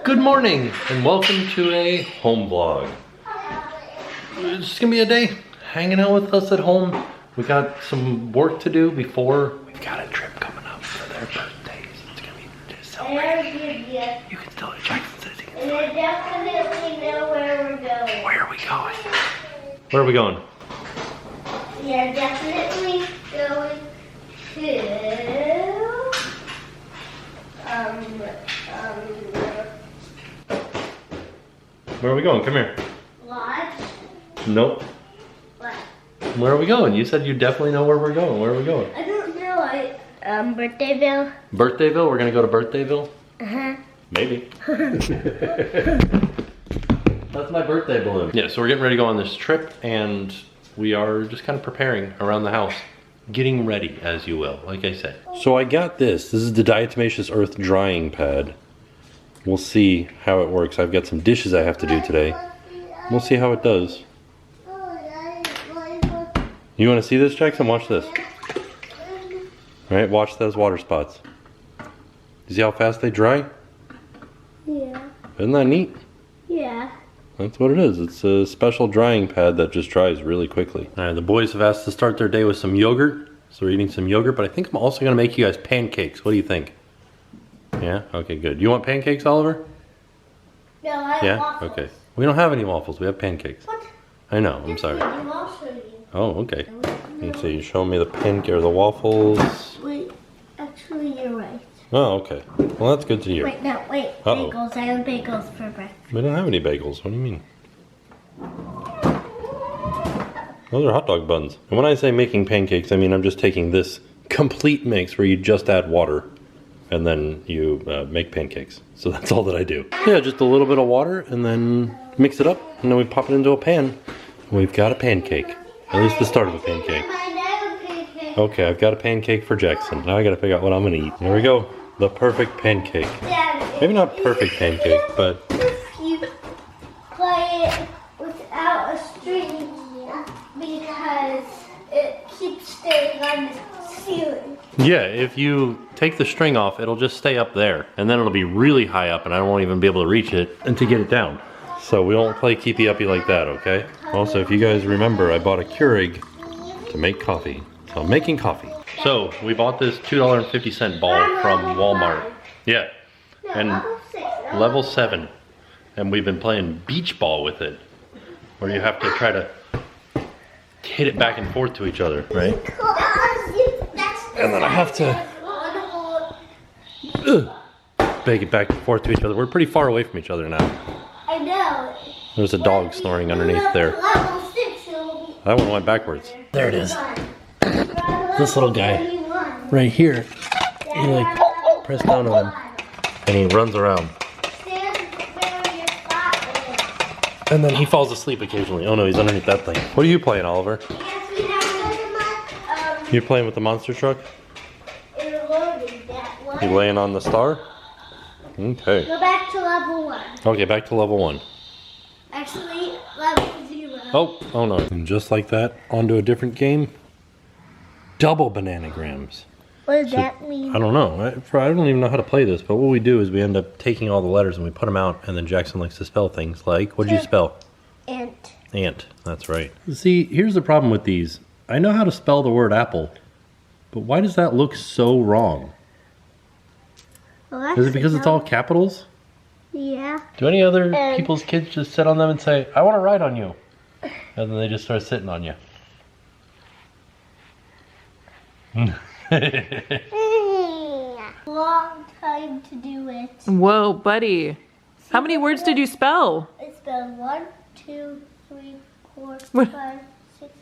Good morning and welcome to a home vlog. It's just gonna be a day hanging out with us at home. We got some work to do before we've got a trip coming up for their birthdays. It's gonna be just celebrating. You can still Jackson says he can still. And I definitely know where we're going. Where are we going? Where are we going? We are definitely going to Where are we going? Come here. Lodge. Nope. What? Where are we going? You said you definitely know where we're going. Where are we going? I don't know. Birthdayville. Birthdayville? We're gonna go to Birthdayville? Uh-huh. Maybe. That's my birthday balloon. Yeah, so we're getting ready to go on this trip and we are just kind of preparing around the house. Getting ready, as you will, like I said. So I got this. This is the Diatomaceous Earth drying pad. We'll see how it works. I've got some dishes I have to do today. We'll see how it does. You want to see this, Jackson? Watch this. All right, watch those water spots. You see how fast they dry? Yeah. Isn't that neat? Yeah. That's what it is. It's a special drying pad that just dries really quickly. All right, the boys have asked to start their day with some yogurt. So we're eating some yogurt, but I think I'm also gonna make you guys pancakes. What do you think? Yeah? Okay, good. You want pancakes, Oliver? No, I have waffles. Okay. We don't have any waffles. We have pancakes. What? I know. I'm sorry. I'll show you. Oh, okay. Let's see. You show me the pancake or the waffles. Wait, actually, you're right. Oh, okay. Well, that's good to hear. Wait, no, wait. Uh-oh. Bagels. I have bagels for breakfast. We don't have any bagels. What do you mean? Those are hot dog buns. And when I say making pancakes, I mean I'm just taking this complete mix where you just add water and then you make pancakes. So that's all that I do. Yeah, just a little bit of water and then mix it up and then we pop it into a pan. We've got a pancake. At least the start of a pancake. Okay, I've got a pancake for Jackson. Now I gotta figure out what I'm gonna eat. Here we go. The perfect pancake. Maybe not perfect pancake, but... If you play it without a string, because it keeps staying on the ceiling. Yeah, if you take the string off, it'll just stay up there. And then it'll be really high up and I won't even be able to reach it and to get it down. So we won't play keepy uppy like that, okay? Also, if you guys remember, I bought a Keurig to make coffee. So I'm making coffee. So we bought this $2.50 ball from Walmart. Yeah, and level 7. And we've been playing beach ball with it, where you have to try to hit it back and forth to each other, right? And then I have to bake it back and forth to each other. We're pretty far away from each other now. I know. There's a dog snoring underneath there. That one went backwards. There it is. This little guy right here, you like press down on him and he runs around. And then he falls asleep occasionally. Oh no, he's underneath that thing. What are you playing, Oliver? You're playing with the monster truck? You laying on the star? Okay. Go back to level 1. Okay, back to level 1. Actually, level 0. Oh no. And just like that, onto a different game. Double bananagrams. What does that mean? I don't know. I don't even know how to play this, but what we do is we end up taking all the letters and we put them out, and then Jackson likes to spell things like, what did you spell? Ant. Ant, that's right. See, here's the problem with these. I know how to spell the word apple, but why does that look so wrong? Well, Is it because it's all capitals? Yeah. Do any other people's kids just sit on them and say, I want to ride on you? And then they just start sitting on you. Long time to do it. Whoa, buddy. How many words did you spell? I spelled 1, 2, 3, 4, What? 5, 6,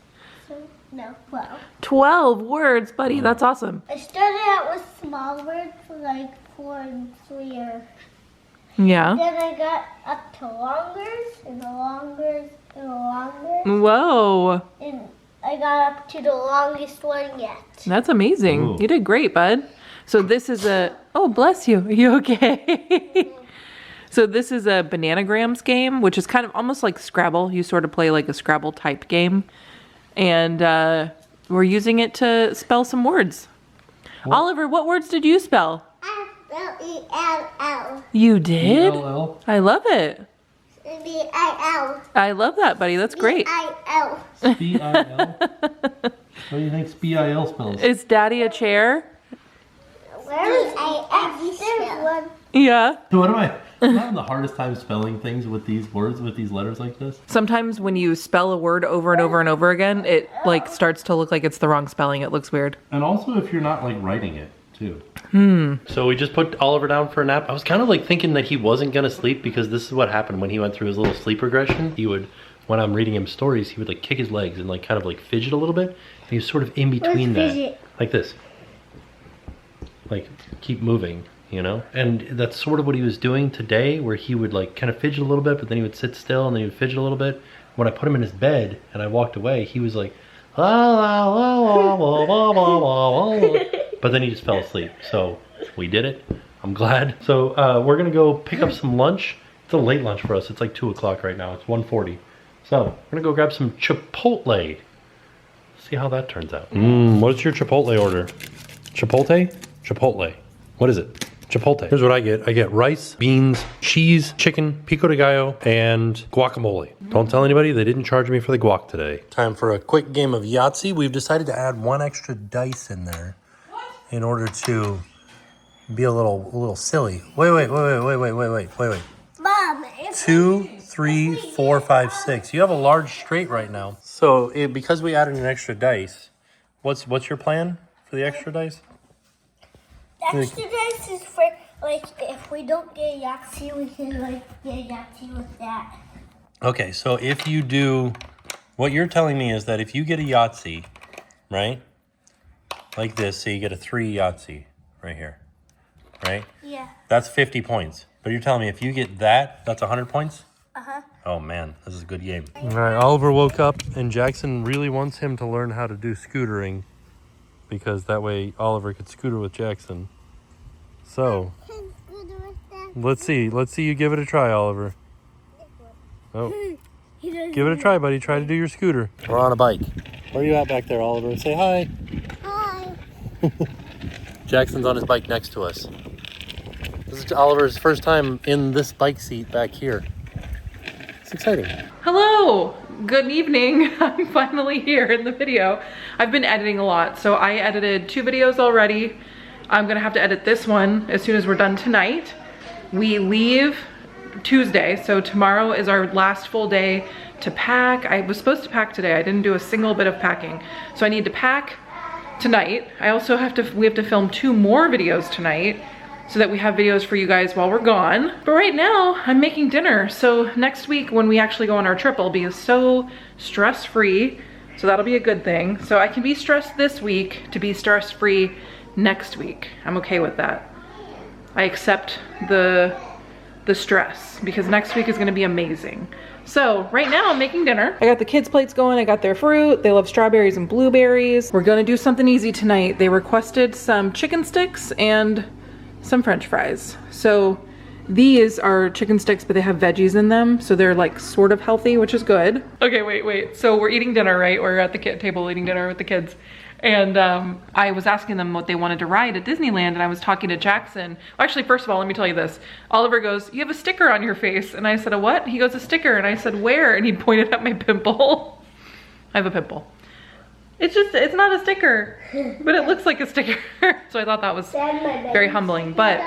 7, no, 12. 12 words, buddy. That's awesome. I started out with small words like 4 and 3 or... Yeah. Then I got up to long words and the long words and the long words. Whoa. And I got up to the longest one yet. That's amazing. Ooh. You did great, bud. So this is a... Oh, bless you. Are you okay? So this is a bananagrams game, which is kind of almost like Scrabble. You sort of play like a Scrabble type game. And we're using it to spell some words. What? Oliver, what words did you spell? I B-I-L. You did? B-L-L? I love it. B-I-L. I love that, buddy. That's great. B-I-L. B-I-L? What do you think B-I-L spells? Is Daddy a chair? Where is A-L? Yeah. So what am I? I'm having the hardest time spelling things with these words, with these letters like this. Sometimes when you spell a word over and over and over again, it like starts to look like it's the wrong spelling. It looks weird. And also if you're not like writing it too. So we just put Oliver down for a nap. I was kind of like thinking that he wasn't gonna sleep because this is what happened when he went through his little sleep regression. He would, when I'm reading him stories, he would like kick his legs and like kind of like fidget a little bit. And he was sort of in between that. Fidget? Like this. Like keep moving. You know, and that's sort of what he was doing today, where he would like kind of fidget a little bit, but then he would sit still and then he would fidget a little bit. When I put him in his bed and I walked away, he was like, la, la, la, la, la, la, la, la. But then he just fell asleep. So we did it. I'm glad. So we're gonna go pick up some lunch. It's a late lunch for us. It's like 2 o'clock right now. It's 1:40. So we're gonna go grab some Chipotle. See how that turns out. What's your Chipotle order? Chipotle? Chipotle. What is it? Chipotle. Here's what I get. I get rice, beans, cheese, chicken, pico de gallo, and guacamole. Don't tell anybody they didn't charge me for the guac today. Time for a quick game of Yahtzee. We've decided to add 1 extra dice in there in order to be a little silly. Wait. Mom, it's 2, 3, 4, 5, 6. You have a large straight right now. So because we added an extra dice, what's your plan for the extra dice? extra dice is for, like, if we don't get Yahtzee, we can, like, get Yahtzee with that. Okay, so if you do, what you're telling me is that if you get a Yahtzee, right, like this, so you get a 3 Yahtzee right here, right? Yeah. That's 50 points. But you're telling me if you get that, that's 100 points? Uh-huh. Oh man, this is a good game. All right, Oliver woke up and Jackson really wants him to learn how to do scootering because that way Oliver could scooter with Jackson. So, let's see you give it a try, Oliver. Oh, give it a try, buddy. Try to do your scooter. We're on a bike. Where are you at back there, Oliver? Say hi. Hi. Jackson's on his bike next to us. This is Oliver's first time in this bike seat back here. It's exciting. Hello, good evening. I'm finally here in the video. I've been editing a lot, so I edited 2 videos already. I'm gonna have to edit this one as soon as we're done tonight. We leave Tuesday, so tomorrow is our last full day to pack. I was supposed to pack today. I didn't do a single bit of packing. So I need to pack tonight. We have to film 2 more videos tonight so that we have videos for you guys while we're gone. But right now, I'm making dinner. So next week when we actually go on our trip, I'll be so stress-free. So that'll be a good thing. So I can be stressed this week to be stress-free next week. I'm okay with that. I accept the stress because next week is gonna be amazing. So right now I'm making dinner. I got the kids' plates going. I got their fruit. They love strawberries and blueberries. We're gonna do something easy tonight. They requested some chicken sticks and some French fries. So these are chicken sticks, but they have veggies in them. So they're like sort of healthy, which is good. Okay, wait. So we're eating dinner, right? We're at the table eating dinner with the kids. And I was asking them what they wanted to ride at Disneyland, and I was talking to Jackson. Well, actually, first of all, let me tell you this. Oliver goes, "You have a sticker on your face." And I said, "A what?" He goes, "A sticker." And I said, "Where?" And he pointed at my pimple. I have a pimple. It's not a sticker, but it looks like a sticker. So I thought that was very humbling. But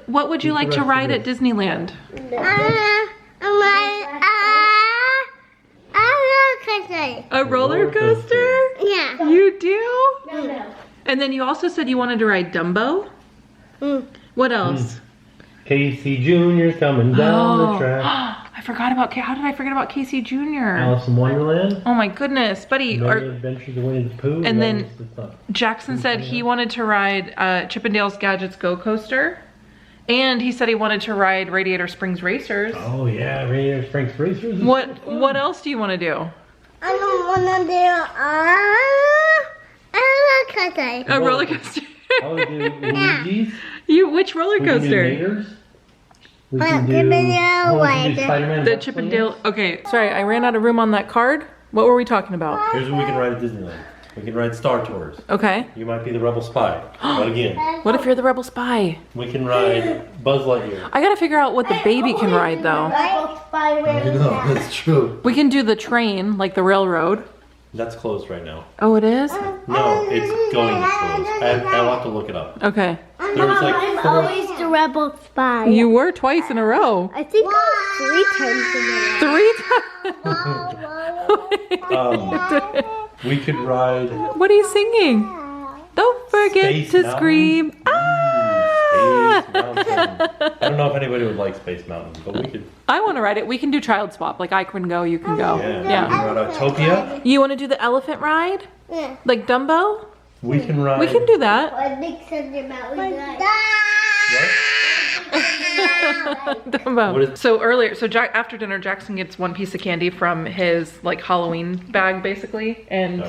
what would you like to ride at Disneyland? A roller coaster? Yeah. You do? No. And then you also said you wanted to ride Dumbo? What else? Casey Jr.'s coming down the track. I forgot about, how did I forget about Casey Jr.? Alice in Wonderland. Oh my goodness, buddy. Many Adventures of Winnie the Pooh. And then Jackson said he wanted to ride Chippendale's Gadgets Go Coaster. And he said he wanted to ride Radiator Springs Racers. Oh yeah, Radiator Springs Racers. What else do you want to do? I don't want to do A roller coaster. I would do Luigi's. Which roller coaster? We can do Spider-Man. The Chippendale. Okay, sorry, I ran out of room on that card. What were we talking about? Here's what we can ride at Disneyland. We can ride Star Tours. Okay. You might be the rebel spy. But again, What if you're the rebel spy? we can ride Buzz Lightyear. I gotta figure out what the baby can ride though. That's true. We can do the train, like the railroad. That's closed right now. Oh, it is? No, it's going to close. I'll have to look it up. Okay. There was like I'm 4. always the rebel spy. You were twice in a row. I think I was 3 times in a row. 3 times. We could ride What are you singing? Don't forget Space to Mountain. scream. Ah! Space Mountain. I don't know if anybody would like Space Mountain, but we could. I want to ride it. We can do child swap. Like I can go, you can go. Yeah. We Yeah. can ride Autopia. You want to do the elephant ride? Yeah. Like Dumbo? We can ride. We can do that. What big Thunder Mountain Dumbo. What is- So earlier, after dinner, Jackson gets one piece of candy from his like Halloween bag, basically, and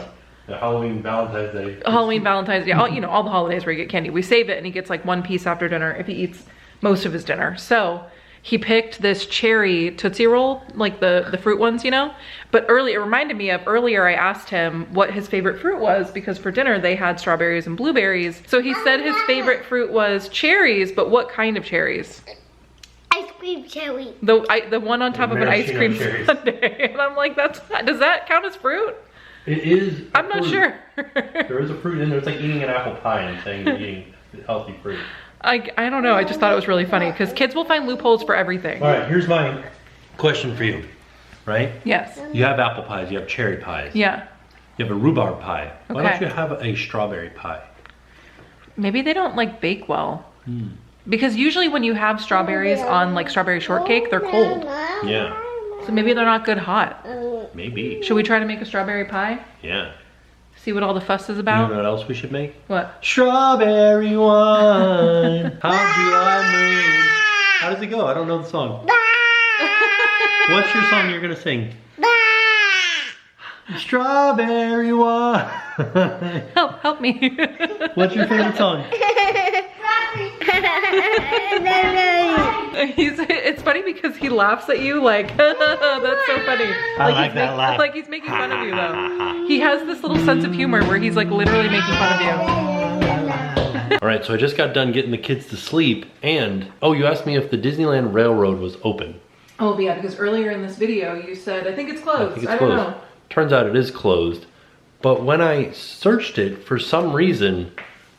The Halloween Valentine's Day. Halloween, Valentine's Day, all the holidays where you get candy. We save it, and he gets like one piece after dinner if he eats most of his dinner. So he picked this cherry Tootsie Roll, like the fruit ones, you know. But it reminded me of earlier. I asked him what his favorite fruit was because for dinner they had strawberries and blueberries. So he said his favorite fruit was cherries, but what kind of cherries? Ice cream cherry. The one on top of an ice Maraschino cream cherries. sundae. And I'm like, does that count as fruit? It is. a I'm not fruit. sure. There is a fruit in there. It's like eating an apple pie and saying you're eating healthy fruit. I don't know. I just thought it was really funny because kids will find loopholes for everything. All right, here's my question for you. Right? Yes. You have apple pies. You have cherry pies. Yeah. You have a rhubarb pie. Why don't Okay. you have a strawberry pie? Maybe they don't like bake well. Because usually when you have strawberries on like strawberry shortcake, they're cold. Yeah. So maybe they're not good hot. Maybe. Should we try to make a strawberry pie? Yeah. See what all the fuss is You know about? what else we should make? What? Strawberry wine. How'd you like moon? How does it go? I don't know the song. What's your song you're gonna sing? Strawberry wine. Help me. What's your favorite song? It's funny because he laughs at you like, that's so funny. I like that laugh. Like he's making fun of you though. He has this little sense of humor where he's like literally making fun of you. All right, so I just got done getting the kids to sleep, and oh, you asked me if the Disneyland Railroad was open. Oh yeah, because earlier in this video you said, I think it's closed. I think it's don't closed. know. Turns out it is closed. But when I searched it, for some reason,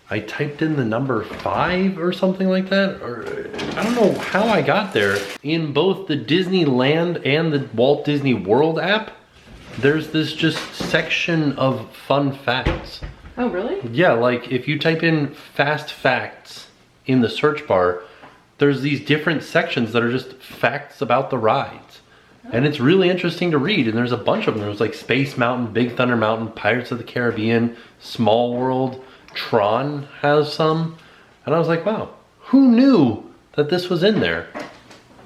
I typed in the number 5 or something like that. Or I don't know how I got there. In both the Disneyland and the Walt Disney World app, there's this just section of fun facts. Oh really? Yeah, like if you type in fast facts in the search bar, there's these different sections that are just facts about the rides. And it's really interesting to read, and there's a bunch of them. There's like Space Mountain, Big Thunder Mountain, Pirates of the Caribbean, Small World, Tron has some. And I was like, wow, who knew that this was in there?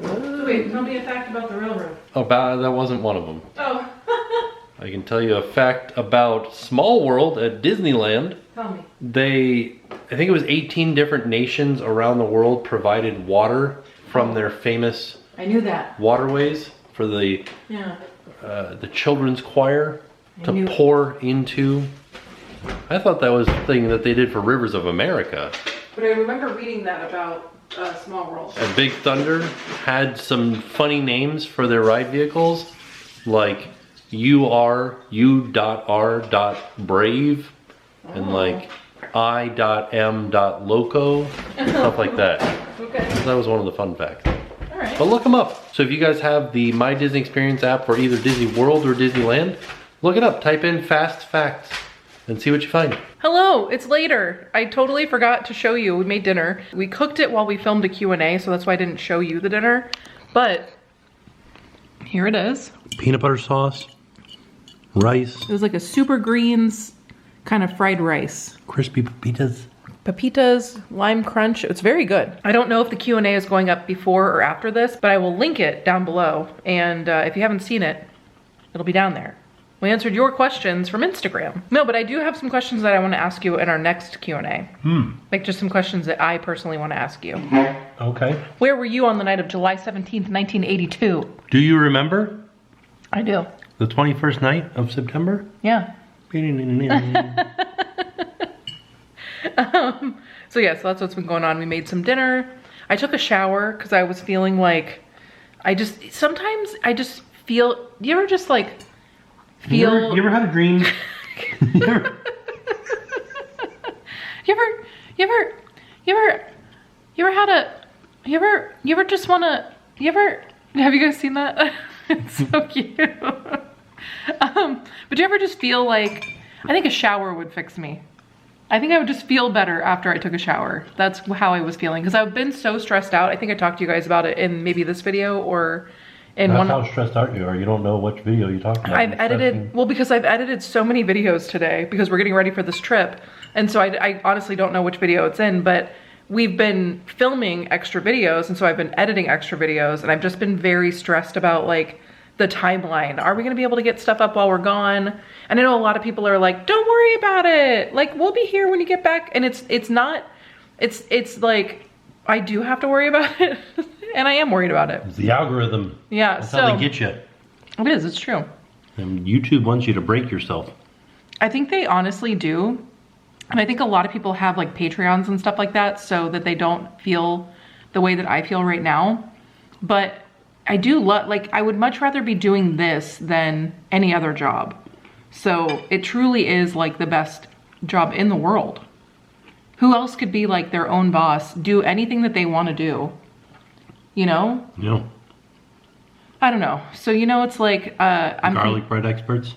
So wait, tell me a fact about the railroad. Oh, that wasn't one of them. Oh. I can tell you a fact about Small World at Disneyland. Tell me. I think it was 18 different nations around the world provided water from their famous I knew that. waterways for the children's choir to pour into. I thought that was the thing that they did for Rivers of America. But I remember reading that about Small World. And Big Thunder had some funny names for their ride vehicles, like U.R.Brave and like I.M.Loco and stuff like that. Okay. So that was one of the fun facts. All right. But look them up. So if you guys have the My Disney Experience app for either Disney World or Disneyland, look it up. Type in fast facts and see what you find. Hello, it's later. I totally forgot to show you. We made dinner. We cooked it while we filmed a Q&A, so that's why I didn't show you the dinner. But here it is. Peanut butter sauce, rice, It was like a super greens kind of fried rice. crispy pepitas. Pepitas, lime crunch. It's very good. I don't know if the Q&A is going up before or after this, but I will link it down below. And if you haven't seen it, it'll be down there. We answered your questions from Instagram. No, but I do have some questions that I want to ask you in our next Q&A. Like just some questions that I personally want to ask you. Okay. Where were you on the night of July 17th, 1982? Do you remember I do. the 21st night of September? Yeah. So yeah, so that's what's been going on. We made some dinner. I took a shower because I was feeling like, sometimes I just feel, you ever just like feel. You ever had a dream? You ever just wanna, have you guys seen that? It's so cute. But you ever just feel like, I think a shower would fix me. I think I would just feel better after I took a shower. That's how I was feeling. Because I've been so stressed out. I think I talked to you guys about it in maybe this video or in That's one. how stressed out you are. You don't know which video you're talking about. I've edited, well, because I've edited so many videos today because we're getting ready for this trip. And so I honestly don't know which video it's in, but we've been filming extra videos. And so I've been editing extra videos and I've just been very stressed about like the timeline. Are we gonna be able to get stuff up while we're gone? And I know a lot of people are like, don't worry about it. Like, we'll be here when you get back. And it's like, I do have to worry about it. And I am worried about it. It's the algorithm. Yeah, That's so. how they get you. It is, it's true. And YouTube wants you to break yourself. I think they honestly do. And I think a lot of people have like Patreons and stuff like that so that they don't feel the way that I feel right now. But I do love, like, I would much rather be doing this than any other job. So it truly is like the best job in the world. Who else could be like their own boss, do anything that they want to do? You know? Yeah. I don't know. So, you know, it's like, I'm Garlic bread experts.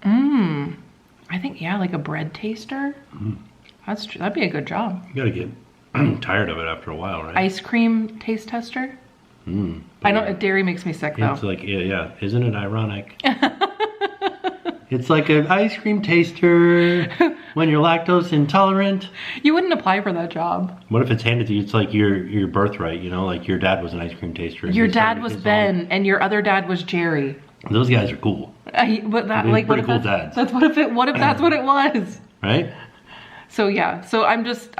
I think, yeah, like a bread taster. That's true. That'd be a good job. You gotta get tired of it after a while, right? Ice cream taste tester. I know dairy makes me sick though. It's like, yeah. Isn't it ironic? It's like an ice cream taster when you're lactose intolerant. You wouldn't apply for that job. What if it's handed to you? It's like your birthright, you know? Like your dad was an ice cream taster. Your dad was Ben and your other dad was Jerry. Those guys are cool. But that, like, pretty what if cool dads. That's what if that's what it was? Right? So yeah, so I'm just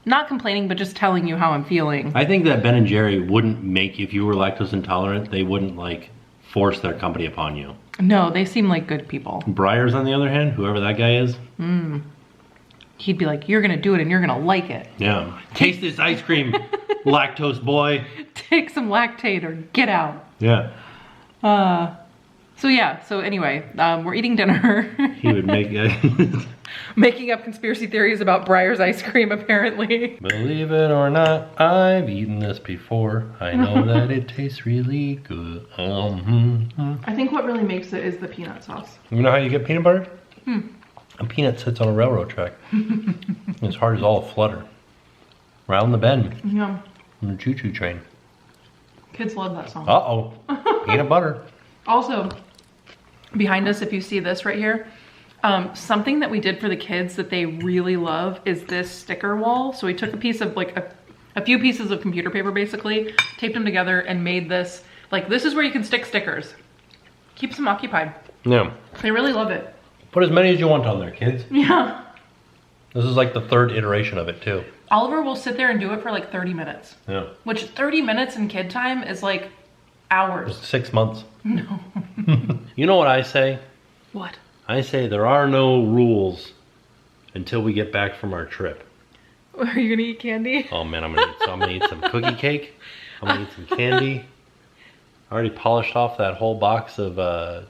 not complaining, but just telling you how I'm feeling. I think that Ben and Jerry wouldn't make, if you were lactose intolerant, they wouldn't like force their company upon you. No, they seem like good people. Breyers, on the other hand, whoever that guy is. He'd be like, you're gonna do it and you're gonna like it. Yeah. Taste this ice cream, lactose boy. Take some lactate or get out. Yeah. So yeah, so anyway, we're eating dinner. He would make Making up conspiracy theories about Breyer's ice cream, apparently. Believe it or not, I've eaten this before. I know that it tastes really good. I think what really makes it is the peanut sauce. You know how you get peanut butter? A peanut sits on a railroad track. It's hard as all a flutter. Round the bend. Yeah. On a choo-choo train. Kids love that song. Uh-oh. Peanut butter. Also, behind us, if you see this right here, something that we did for the kids that they really love is this sticker wall. So we took a piece of like a few pieces of computer paper, basically, taped them together and made this, like, this is where you can stick stickers. Keeps them occupied. Yeah. They really love it. Put as many as you want on there, kids. Yeah. This is like the third iteration of it, too. Oliver will sit there and do it for like 30 minutes. Yeah. Which 30 minutes in kid time is like hours. It's 6 months. No. You know what I say? What? I say there are no rules until we get back from our trip. Are you gonna eat candy? Oh man, I'm gonna eat some cookie cake. I'm gonna eat some candy. I already polished off that whole box of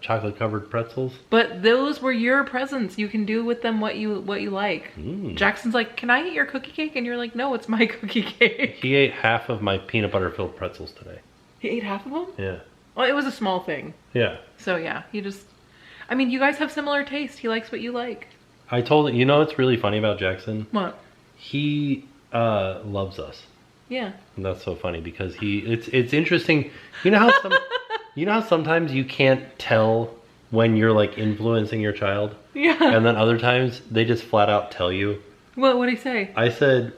chocolate covered pretzels. But those were your presents. You can do with them what you like. Jackson's like, can I eat your cookie cake? And you're like, no, it's my cookie cake. He ate half of my peanut butter filled pretzels today. He ate half of them? Yeah. Well, it was a small thing. Yeah. So yeah, he just, I mean, you guys have similar taste. He likes what you like. I told you know what's really funny about Jackson? What? He loves us. Yeah. And that's so funny because it's interesting. You know how sometimes you can't tell when you're like influencing your child? Yeah. And then other times they just flat out tell you. What'd he say? I said,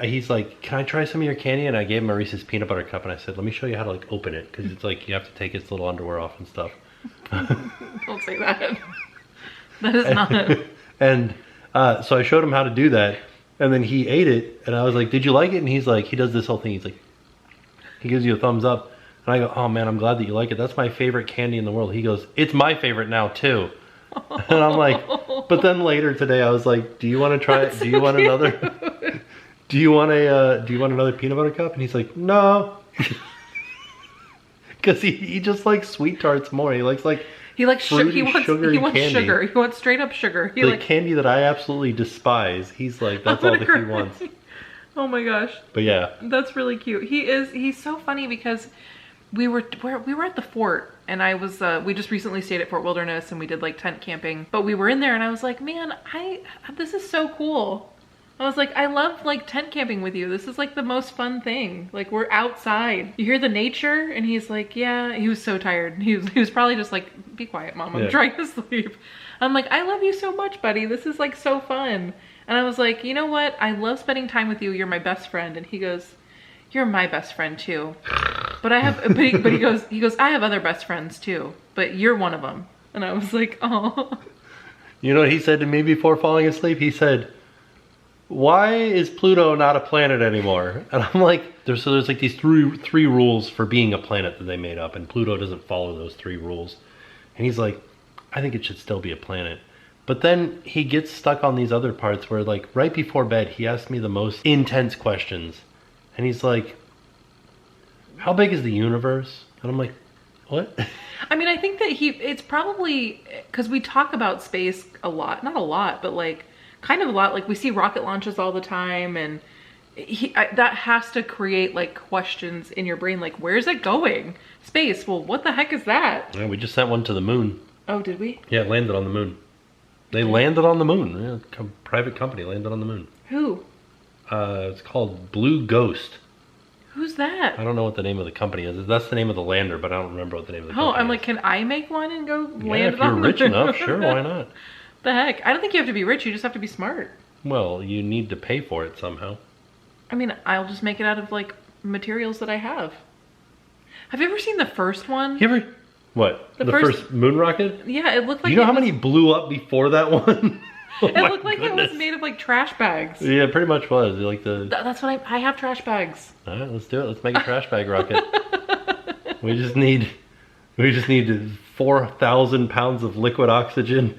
he's like, can I try some of your candy? And I gave him a Reese's peanut butter cup and I said, let me show you how to like open it. Because it's like you have to take its little underwear off and stuff. Don't say that. That is not. And so I showed him how to do that. And then he ate it. And I was like, did you like it? And he's like, he does this whole thing. He's like, he gives you a thumbs up. And I go, oh man, I'm glad that you like it. That's my favorite candy in the world. He goes, it's my favorite now too. And I'm like, but then later today I was like, do you want to try it? Do you want another? Do you want another peanut butter cup? And he's like, no. Because he just likes sweet tarts more. He likes he likes fruity, he wants sugary candy. sugar. He wants straight up sugar. The candy that I absolutely despise. He's like, that's all that he wants. Oh my gosh. But yeah. That's really cute. He's so funny because we were at the fort, and I was we just recently stayed at Fort Wilderness, and we did like tent camping. But we were in there, and I was like, man, this is so cool. I was like, I love like tent camping with you. This is like the most fun thing. Like, we're outside. You hear the nature, and he's like, yeah. He was so tired. He was probably just like, be quiet, Mom. I'm trying to sleep. I'm like, I love you so much, buddy. This is like so fun. And I was like, you know what? I love spending time with you. You're my best friend. And he goes, you're my best friend too. But I have, but he goes, I have other best friends too, but you're one of them. And I was like, oh. You know what he said to me before falling asleep? He said, why is Pluto not a planet anymore? And I'm like, there's like these three rules for being a planet that they made up, and Pluto doesn't follow those 3 rules. And he's like, I think it should still be a planet. But then he gets stuck on these other parts where, like, right before bed, he asked me the most intense questions. And he's like, how big is the universe? And I'm like, what? I mean, I think that it's probably, because we talk about space a lot, not a lot, but like, kind of a lot. Like, we see rocket launches all the time, and that has to create like questions in your brain, like, where's it going? Space, well, what the heck is that? Yeah, we just sent one to the moon. Oh, did we? Yeah, it landed on the moon. They landed on the moon. Yeah, private company landed on the moon. Who? It's called Blue Ghost. Who's that? I don't know what the name of the company is. That's the name of the lander, but I don't remember what the name of the company is. Oh, I'm like, can I make one and go land if it on you're rich enough, sure, why not? The heck? I don't think you have to be rich. You just have to be smart. Well, you need to pay for it somehow. I mean, I'll just make it out of like materials that I have. Have you ever seen the first one? You ever? What? The first moon rocket? Yeah, it looked like. You know how many blew up before that one? Oh, it looked like it was made of like trash bags. Yeah, it pretty much was. Like That's what I have trash bags. All right, let's do it. Let's make a trash bag rocket. We just need 4,000 pounds of liquid oxygen.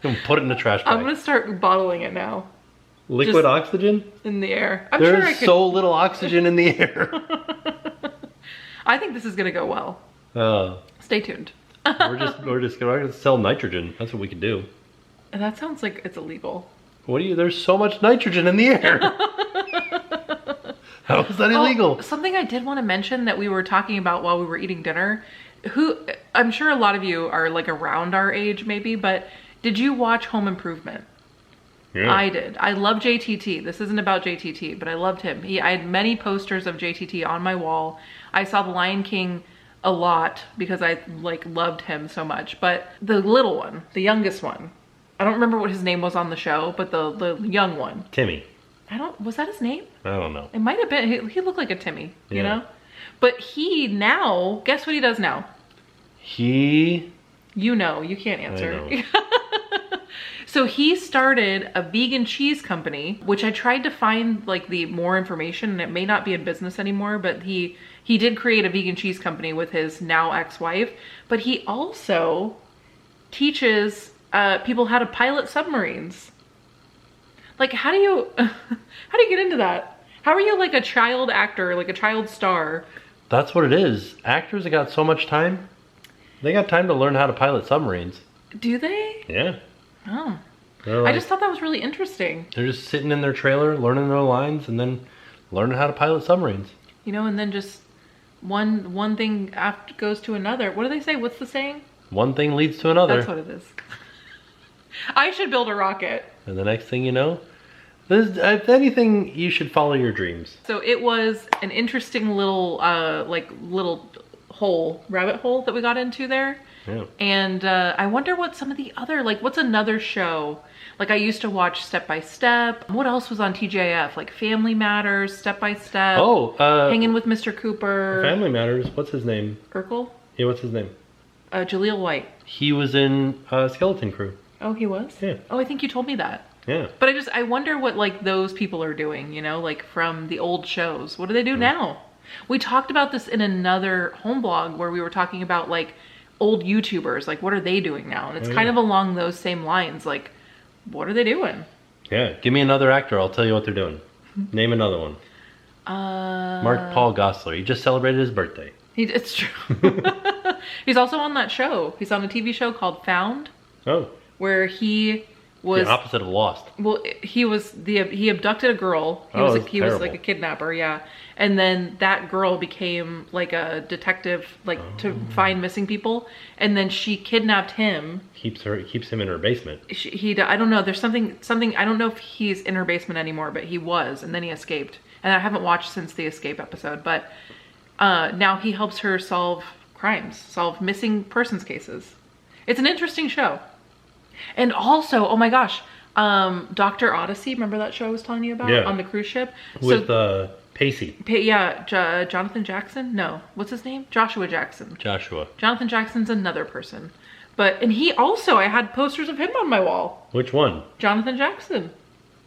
And put it in a trash bag. I'm gonna start bottling it now. Liquid Just in in the air. I'm There's sure I could. so little oxygen in the air. I think this is gonna go well. Stay tuned. we're just gonna sell nitrogen. That's what we could do. That sounds like it's illegal. There's so much nitrogen in the air. How is that illegal? Something I did want to mention that we were talking about while we were eating dinner. I'm sure a lot of you are like around our age maybe, but did you watch Home Improvement? Yeah. I did. I love JTT. This isn't about JTT, but I loved him. I had many posters of JTT on my wall. I saw The Lion King a lot because I like loved him so much. But the little one, the youngest one, I don't remember what his name was on the show, but the young one. Timmy. Was that his name? I don't know. It might have been. He looked like a Timmy, yeah. You know? But he now, guess what he does now? You know, you can't answer. So he started a vegan cheese company, which I tried to find like the more information, and it may not be in business anymore, but he did create a vegan cheese company with his now ex-wife, but he also teaches people how to pilot submarines. Like, how do you get into that? How are you like a child actor, like a child star? That's what it is. Actors have got so much time. They got time to learn how to pilot submarines. Do they? Yeah. Oh. Like, I just thought that was really interesting. They're just sitting in their trailer, learning their lines, and then learning how to pilot submarines. You know, and then just one thing after goes to another. What do they say? What's the saying? One thing leads to another. That's what it is. I should build a rocket. And the next thing you know, if anything, you should follow your dreams. So it was an interesting little, rabbit hole that we got into there. Yeah. And I wonder what some of the other, like, what's another show? Like, I used to watch Step by Step. What else was on TJF? Like Family Matters, Step by Step. Oh, Hanging with Mr. Cooper. Family Matters. What's his name? Urkel? Yeah, what's his name? Jaleel White. He was in Skeleton Crew. Oh, he was? Yeah. Oh, I think you told me that. Yeah. But I wonder what like those people are doing, you know, like from the old shows. What do they do now? We talked about this in another home blog where we were talking about like old YouTubers. Like, what are they doing now? And it's kind of along those same lines. Like, what are they doing? Yeah, give me another actor. I'll tell you what they're doing. Name another one. Mark Paul Gosselaar. He just celebrated his birthday. It's true. He's also on that show. He's on a TV show called Found. Oh. Where he was the opposite of Lost. Well, he abducted a girl. He was like a kidnapper, yeah. And then that girl became like a detective, like to find missing people. And then she kidnapped him. Keeps him in her basement. I don't know. There's something. I don't know if he's in her basement anymore, but he was, and then he escaped. And I haven't watched since the escape episode, but now he helps her solve crimes, solve missing persons cases. It's an interesting show. And also, oh my gosh, Dr. Odyssey, remember that show I was telling you about on the cruise ship? With Pacey. Jonathan Jackson? No, what's his name? Joshua Jackson. Jonathan Jackson's another person. And he also, I had posters of him on my wall. Which one? Jonathan Jackson.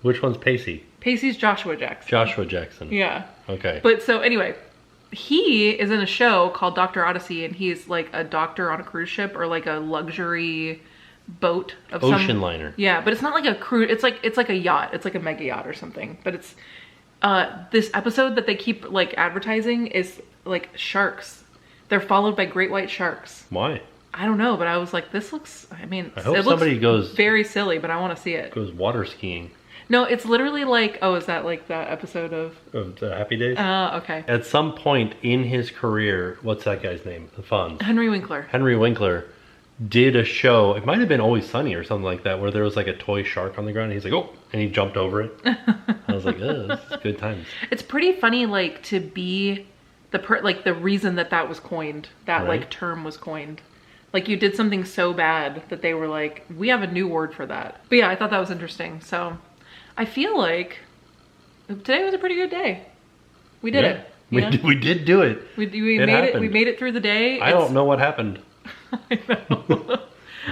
Which one's Pacey? Pacey's Joshua Jackson. Yeah. Okay. But so anyway, he is in a show called Dr. Odyssey, and he's like a doctor on a cruise ship or like a luxury boat of ocean liner. Yeah, but it's not like a cruise. It's like a yacht. It's like a mega yacht or something. But it's this episode that they keep like advertising is like sharks. They're followed by great white sharks. Why? I don't know, but I was like, this looks. I mean, I hope somebody goes very silly, but I want to see it. Goes water skiing. No, it's literally like, is that like that episode of the Happy Days? Okay. At some point in his career, what's that guy's name? The Fonz. Henry Winkler did a show. It might have been Always Sunny or something like that, where there was like a toy shark on the ground. And he's like, oh, and he jumped over it. I was like, oh, this is good times. It's pretty funny, like to be the reason that was coined. That like term was coined. Like you did something so bad that they were like, we have a new word for that. But yeah, I thought that was interesting. So I feel like today was a pretty good day. We did it. We did do it. We made it. We made it through the day. I don't know what happened. I know.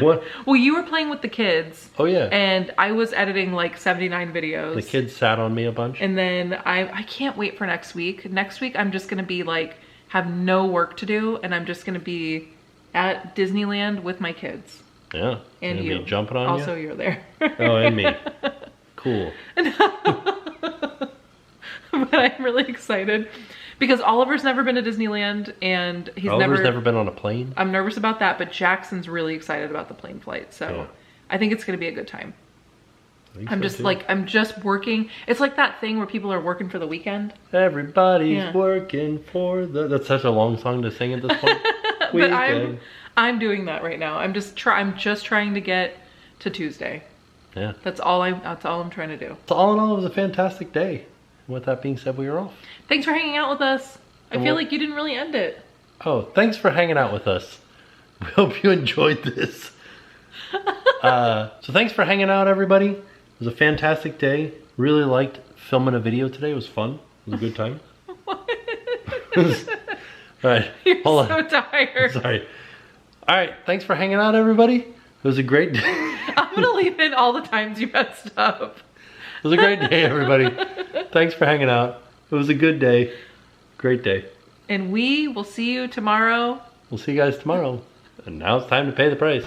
What? Well, you were playing with the kids. Oh yeah. And I was editing like 79 videos. The kids sat on me a bunch. And then I can't wait for next week. Next week I'm just gonna be like have no work to do, and I'm just gonna be at Disneyland with my kids. Yeah. And you be jumping on also you? You're there. Oh, and me. Cool. But I'm really excited because Oliver's never been to Disneyland, and Oliver's never been on a plane. I'm nervous about that, but Jackson's really excited about the plane flight, so I think it's going to be a good time. I'm just working. It's like that thing where people are working for the weekend. Everybody's working for that's such a long song to sing at this point. But I'm doing that right now. I'm just trying to get to Tuesday. Yeah. That's all I'm trying to do. So all in all, it was a fantastic day. With that being said, we are off. Thanks for hanging out with us. I feel like you didn't really end it. Oh, thanks for hanging out with us. We hope you enjoyed this. So thanks for hanging out, everybody. It was a fantastic day. Really liked filming a video today. It was fun. It was a good time. What? All right. You're so tired. Sorry. All right. Thanks for hanging out, everybody. It was a great day. I'm going to leave in all the times you messed up. It was a great day, everybody. Thanks for hanging out. It was a good day. Great day. And we will see you tomorrow. We'll see you guys tomorrow. And now it's time to pay the price.